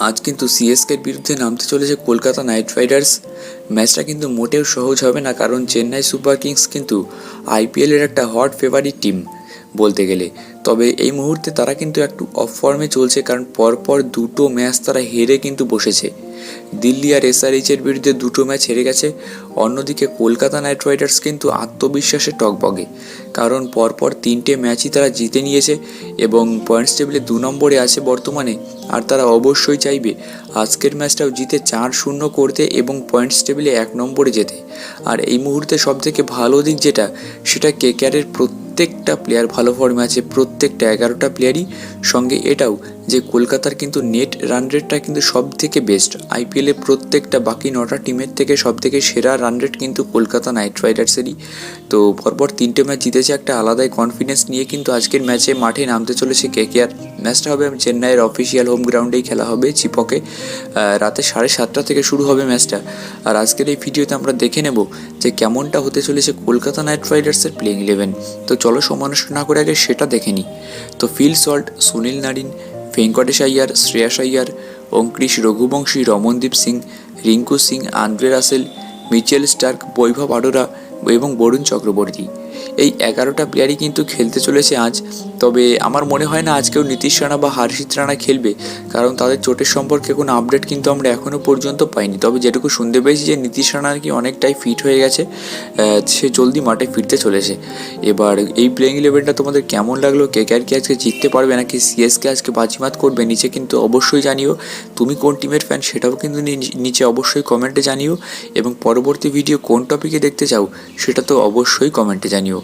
আজ কিন্তু সিএসকের বিরুদ্ধে নামতে চলেছে কলকাতা নাইট রাইডার্স। ম্যাচটা কিন্তু মোটেও সহজ হবে না, কারণ চেন্নাই সুপার কিংস কিন্তু আইপিএলের একটা হট ফেভারিট টিম বলতে গেলে। তবে এই মুহূর্তে তারা কিন্তু একটু অফ ফর্মে চলছে, কারণ পরপর দুটো ম্যাচ তারা হেরে কিন্তু বসেছে। দিল্লি আর এসআরএইচের বিরুদ্ধে দুটো ম্যাচ হেরে গেছে। অন্যদিকে কলকাতা নাইট রাইডার্স কিন্তু আত্মবিশ্বাসে টগবগে, কারণ পরপর তিনটে ম্যাচই তারা জিতে নিয়েছে এবং পয়েন্টস টেবিলে 2 নম্বরে আছে বর্তমানে। আর তারা অবশ্যই চাইবে আজকের ম্যাচটাও জিতে 4-0 করতে এবং পয়েন্টস টেবিলে 1 নম্বরে যেতে। আর এই মুহূর্তে সবথেকে ভালো দিক যেটা, সেটা কেকেআরের প্রত্যেকটা প্লেয়ার ভালো ফর্মে আছে, প্রত্যেকটা 11টা প্লেয়ারই। সঙ্গে এটাও যে কলকাতার কিন্তু নেট রান রেটটা কিন্তু সব থেকে বেস্ট আইপিএলে। প্রত্যেকটা বাকি 9টা টিমের থেকে সব থেকে সেরা রান রেট কিন্তু কলকাতা নাইট রাইডার্সেরই। তো পরপর তিনটে ম্যাচ জিতেছে, একটা আলাদাই কনফিডেন্স নিয়ে কিন্তু আজকের ম্যাচে মাঠে নামতে চলেছে কেকেআর। ম্যাচটা হবে চেন্নাইয়ের অফিসিয়াল হোম গ্রাউন্ডেই খেলা হবে, চিপকে। রাতে 7:30 থেকে শুরু হবে ম্যাচটা। আর আজকের এই ভিডিওতে আমরা দেখে নেব যে কেমনটা হতে চলেছে কলকাতা নাইট রাইডার্সের প্লেইং 11। তো চলো সমালোচনা না করে আগে সেটা দেখে নিই। তো Phil Salt, Sunil Narine, Venkatesh Iyer, Shreyas Iyer, Ankush Raghuvanshi, Ramandeep Singh, Rinku Singh, Andre Russell, Mitchell Starc, Vaibhav Arora এবং বরুণ চক্রবর্তী, এই 11টা প্লেয়ারই কিন্তু খেলতে চলেছে আজ। তবে আমার মনে হয় না আজকেও নীতিশ রানা বা হর্ষিত রানা খেলবে, কারণ তাদের চোটের সম্পর্কে কোনো আপডেট কিন্তু আমরা এখনও পর্যন্ত পাইনি। তবে যেটুকু শুনতে পেয়েছি যে নীতিশ রানা আর কি অনেকটাই ফিট হয়ে গেছে, সে জলদি মাঠে ফিরতে চলেছে। এবার এই প্লেইং 11টা তোমাদের কেমন লাগলো? কেকেআর কি আজকে জিততে পারবে নাকি সিএসকে আজকে বাজিমাত করবে নিচে কিন্তু অবশ্যই জানিও। তুমি কোন টিমের ফ্যান সেটাও কিন্তু নিচে অবশ্যই কমেন্টে জানিও, এবং পরবর্তী ভিডিও কোন টপিকে দেখতে চাও সেটা তো অবশ্যই কমেন্টে জানিও।